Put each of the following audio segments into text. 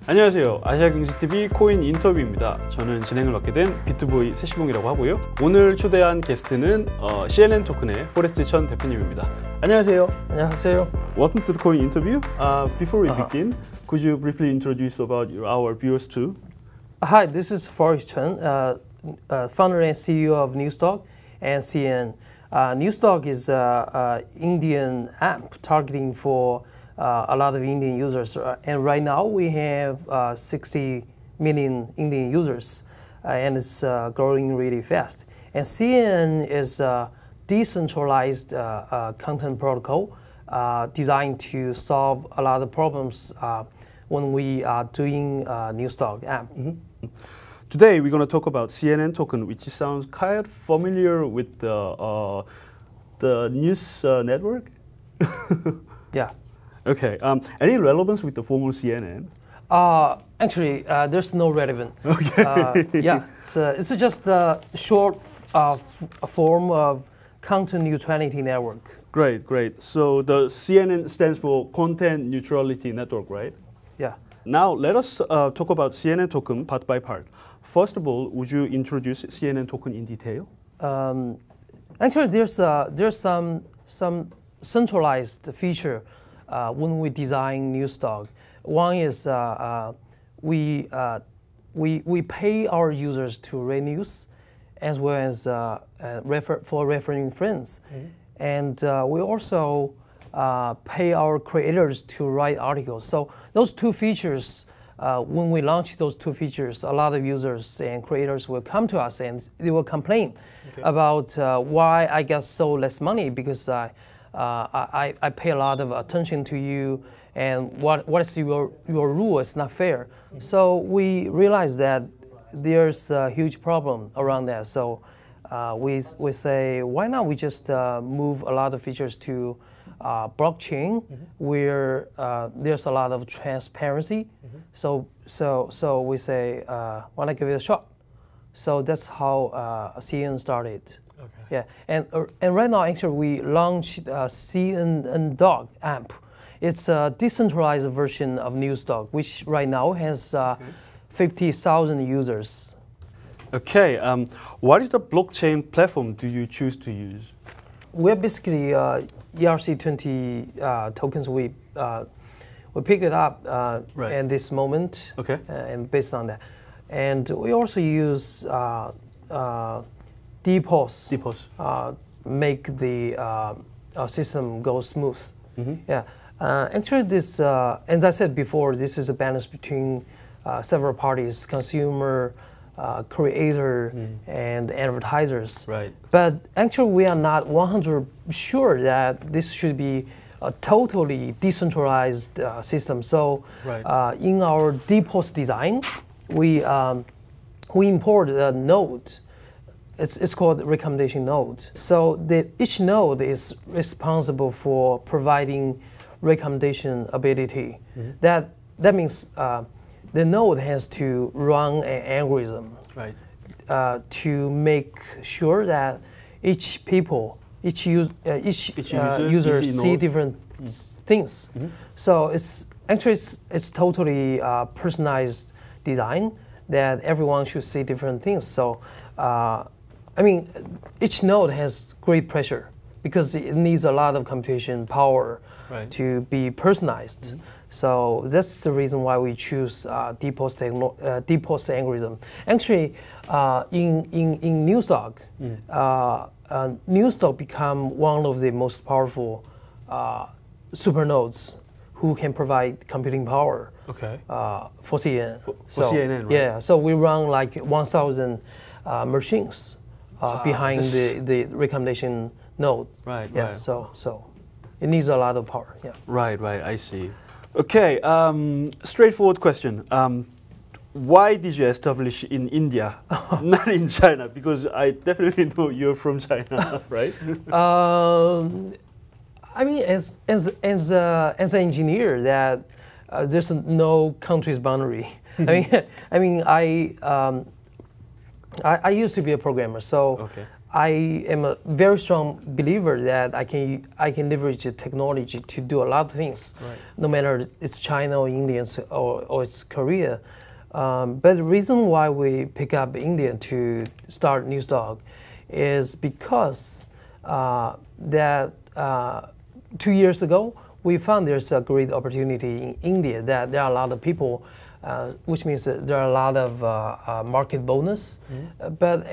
안녕하세요. 아시아경제TV 코인인터뷰입니다. 저는 진행을 맡게 된 비트보이 세시봉이라고 하고요. 오늘 초대한 게스트는 CNN 토큰의 Forrest Chen 대표님입니다. 안녕하세요. 안녕하세요. Welcome to the coin interview. Before we begin, could you briefly introduce about our viewers too? Hi, this is Forrest Chen, founder and CEO of Newstalk and CNN. Newstalk is an Indian app targeting for a lot of Indian users, and right now we have 60 million Indian users, and it's growing really fast. And CNN is a decentralized content protocol designed to solve a lot of problems when we are doing Newstalk app. Mm-hmm. Today we're going to talk about CNN token, which sounds kind of familiar with the news network. Yeah. Okay. Any relevance with the former CNN? Actually, there's no relevance. Okay. Yeah, it's just a short form of content neutrality network. Great. So the CNN stands for Content Neutrality Network, right? Yeah. Now let us talk about CNN token part by part. First of all, would you introduce CNN token in detail? Actually, there's some centralized feature when we design Newstalk. One is we pay our users to read news, as well as for referring friends, and we also pay our creators to write articles. So those two features. When we launch those two features, a lot of users and creators will come to us and they will complain about why I get so less money because I pay a lot of attention to you and what is your rule is not fair. So we realize that there's a huge problem around that. So we say, why not we just move a lot of features to blockchain, where there's a lot of transparency. So we say, why not give it a shot? So that's how CNN started. Okay. Yeah, and right now actually we launched CNN Dog app. It's a decentralized version of Newstalk, which right now has 50,000 users. Okay. What is the blockchain platform do you choose to use? We're basically ERC20 tokens. We pick it up at this moment, and based on that, and we also use DPoS. Make the system go smooth. Yeah, actually, this as I said before, this is a balance between several parties: consumer, creator, and advertisers. Right. But actually, we are not 100% sure that this should be a totally decentralized system. So, in our DPoS design, we import a node. It's called recommendation node. So each node is responsible for providing recommendation ability. That means the node has to run an algorithm to make sure that each user see different things. So it's totally personalized design that everyone should see different things. So each node has great pressure because it needs a lot of computation power to be personalized. So that's the reason why we choose DPoS algorithm. Actually, in Newstalk, Newstalk become one of the most powerful supernodes who can provide computing power for CNN. For CNN, right? Yeah, so we run like 1,000 machines behind the recommendation node. Right. So it needs a lot of power. Yeah. Right. I see. Okay. Straightforward question. Why did you establish in India, not in China? Because I definitely know you're from China, right? As an engineer, that there's no country's boundary. I used to be a programmer, so I am a very strong believer that I can leverage the technology to do a lot of things, no matter it's China or India or it's Korea. But the reason why we pick up India to start Newsdog is because that 2 years ago we found there's a great opportunity in India, that there are a lot of people, which means that there are a lot of market bonus. But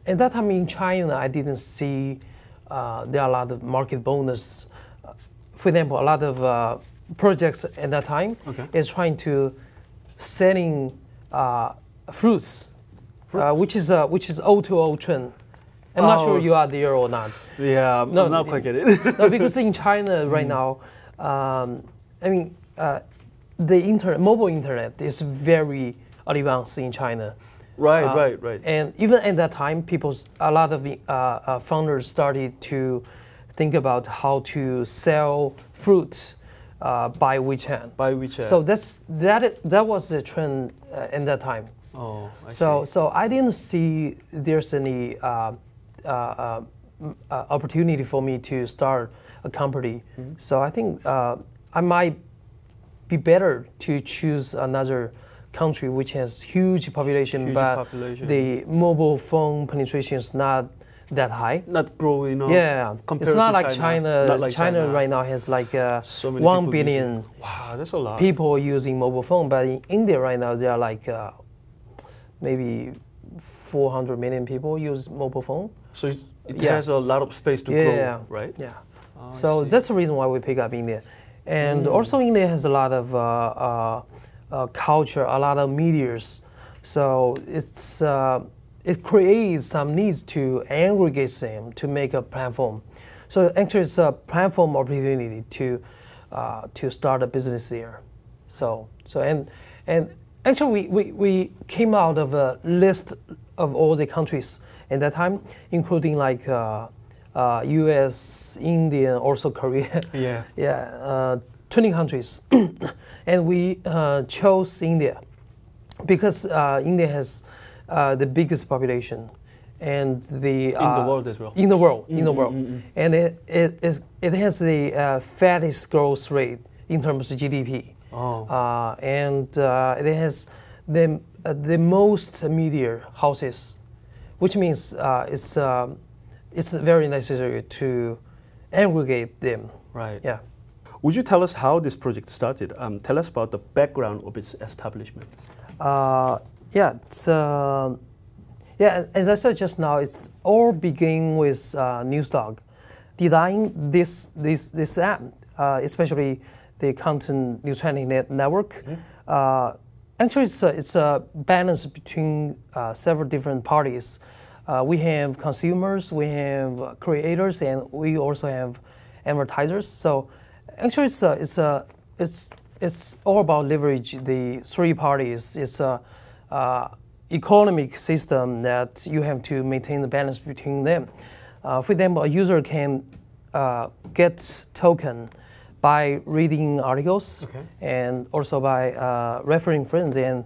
at that time in China, I didn't see there are a lot of market bonus. For example, a lot of projects at that time is trying to selling fruits, which is O2O trend. I'm not sure you are there or not. Yeah, I'm not quite getting it. No, because in China right now, the mobile internet is very advanced in China. Right. And even at that time, a lot of founders started to think about how to sell fruits by WeChat. So that was the trend in that time. Oh, I see. see. So I didn't see there's any opportunity for me to start a company. So I think I might be better to choose another country which has huge population, the mobile phone penetration is not that high. Not growing up. Yeah, it's not like China. Not like China right now has like so many 1 billion wow, that's a lot. people using mobile phone, but in India right now there are like maybe 400 million people use mobile phone. So it has a lot of space to grow, right? Yeah. So that's the reason why we pick up India. And also India has a lot of culture, a lot of medias. So it creates some needs to aggregate them to make a platform. So actually it's a platform opportunity to start a business there. And actually we came out of a list of all the countries at that time, including like US, India, also Korea. 20 countries. And we chose India because India has the biggest population and in the world as well. In the world. And it has the fastest growth rate in terms of GDP. And it has the most media houses, which means it's very necessary to aggregate them. Right. Yeah. Would you tell us how this project started? Tell us about the background of its establishment. As I said just now, it's all began with Newsdog. Design this app, especially the content neutrality network. Actually, it's a balance between several different parties. We have consumers, we have creators, and we also have advertisers. So actually, it's all about leverage the three parties. It's a economic system that you have to maintain the balance between them. For example, a user can get token by reading articles and also by referring friends, and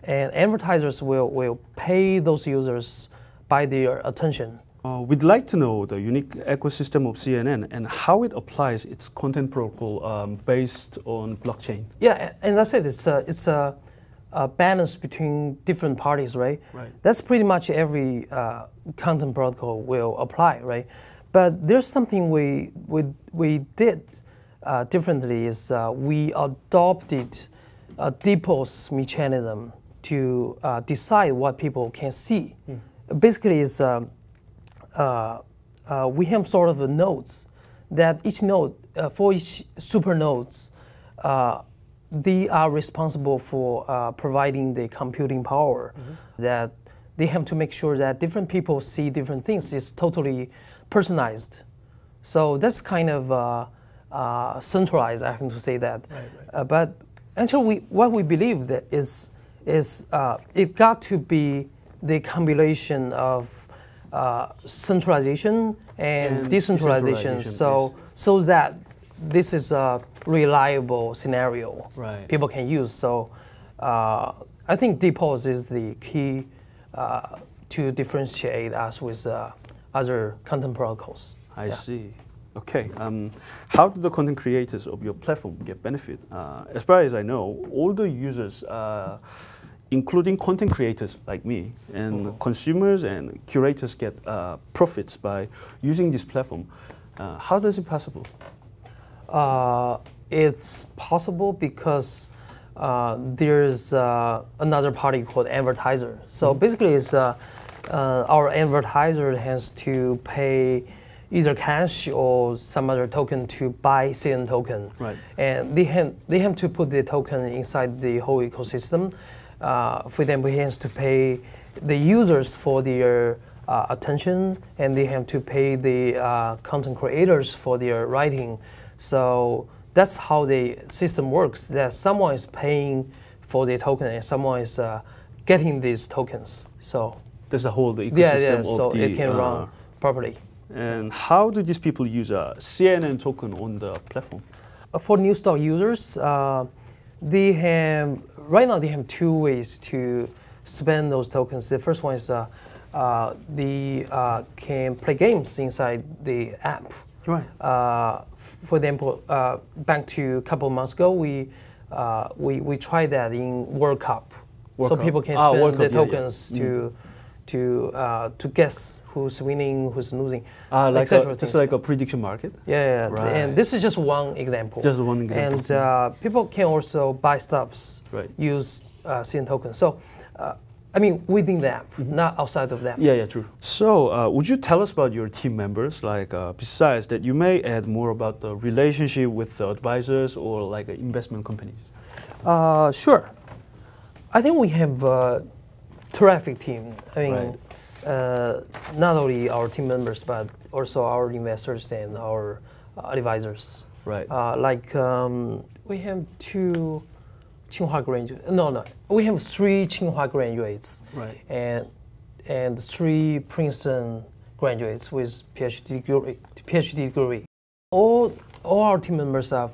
advertisers will pay those users by their attention. We'd like to know the unique ecosystem of CNN and how it applies its content protocol based on blockchain. Yeah, and as I said, it's a balance between different parties, right? That's pretty much every content protocol will apply, right? But there's something we did differently is we adopted a depots mechanism to decide what people can see. Basically, is we have sort of nodes that each node, for each super nodes, they are responsible for providing the computing power. That they have to make sure that different people see different things. It's totally personalized. So that's kind of centralized, I have to say that. But actually, what we believe that is it got to be the combination of centralization and decentralization. So that this is a reliable scenario people can use. So I think depots is the key to differentiate us with other content protocols. I see. Okay. How do the content creators of your platform get benefit? As far as I know, all the users, including content creators like me, and consumers and curators get profits by using this platform. How is it possible? It's possible because there's another party called advertiser. So basically, it's our advertiser has to pay either cash or some other token to buy CNN token. Right. And they have to put the token inside the whole ecosystem. For them, he has to pay the users for their attention, and they have to pay the content creators for their writing. So that's how the system works, that someone is paying for the token and someone is getting these tokens. So there's a whole ecosystem of so the, it can run properly. And how do these people use a CNN token on the platform? For new stock users, they have right now they have two ways to spend those tokens. The first one is they can play games inside the app. Right. For example, back to a couple of months ago, we tried that in World Cup. So people can spend the tokens to guess who's winning, who's losing, just like a prediction market. Yeah. Right. And this is just one example. Just one example. And people can also buy stuffs, use CN tokens. So, I mean, within the app, not outside of the app. Yeah, true. So, would you tell us about your team members? Like, besides that, you may add more about the relationship with the advisors or like investment companies. Sure. I think we have a terrific team. I mean, not only our team members, but also our investors and our advisors. Right. We have two Tsinghua graduates. No. We have three Tsinghua graduates. Right. And three Princeton graduates with PhD degree. All our team members are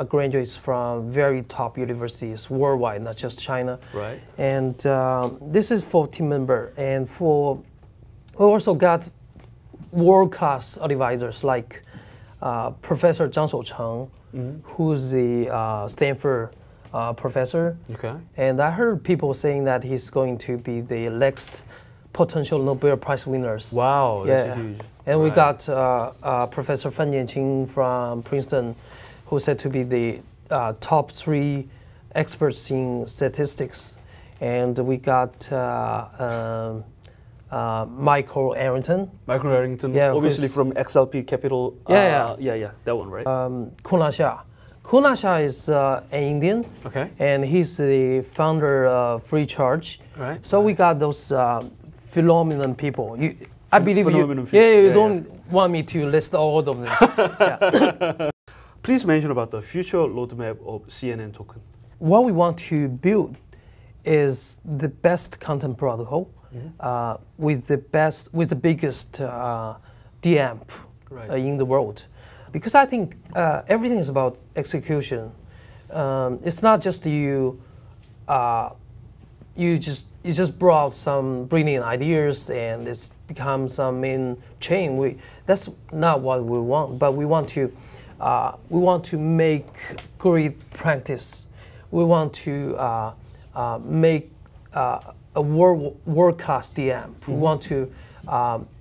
graduates from very top universities worldwide, not just China. Right. And this is for team member. And we also got world-class advisors like Professor Zhang Shoucheng, who's the Stanford professor. Okay. And I heard people saying that he's going to be the next potential Nobel Prize winners. Wow, that's huge. And we got Professor Fan Yanqing from Princeton, who said to be the top 3 experts in statistics. And we got Michael Arrington. Michael Arrington, obviously from XLP Capital. Yeah, that one, right? Kunal Shah. Kunal Shah is an Indian, and he's the founder of Free Charge. Right. So we got those phenomenal people. I believe you don't want me to list all of them. Please mention about the future roadmap of CNN token. What we want to build is the best content protocol with the biggest DAMP in the world. Because I think everything is about execution. It's not just you just brought some brilliant ideas and it's become some main chain. That's not what we want. But we want to make great practice. We want to make a world-class DM. We want to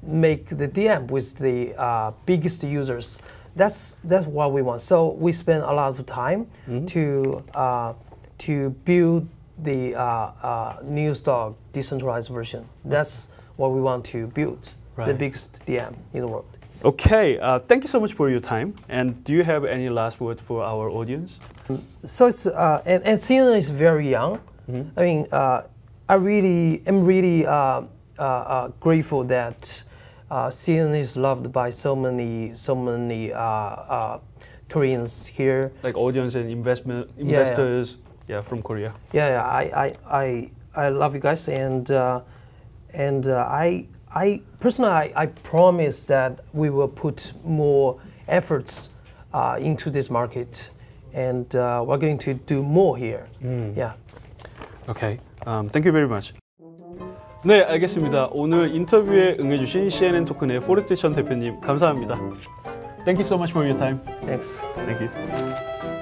make the DM with the biggest users. That's what we want. So we spend a lot of time to build the new stock decentralized version. That's what we want to build, the biggest DM in the world. Okay, thank you so much for your time. And do you have any last word for our audience? So it's and CNN is very young. I mean, I really am grateful that CNN is loved by so many Koreans here. Like audience and investors, from Korea. I love you guys, and I personally I promise that we will put more efforts into this market, and we're going to do more here. Okay. Thank you very much. 네, 알겠습니다. 오늘 인터뷰에 응해주신 CNN 토큰의 포레스트 천 대표님 감사합니다. Thank you so much for your time. Thanks. Thank you.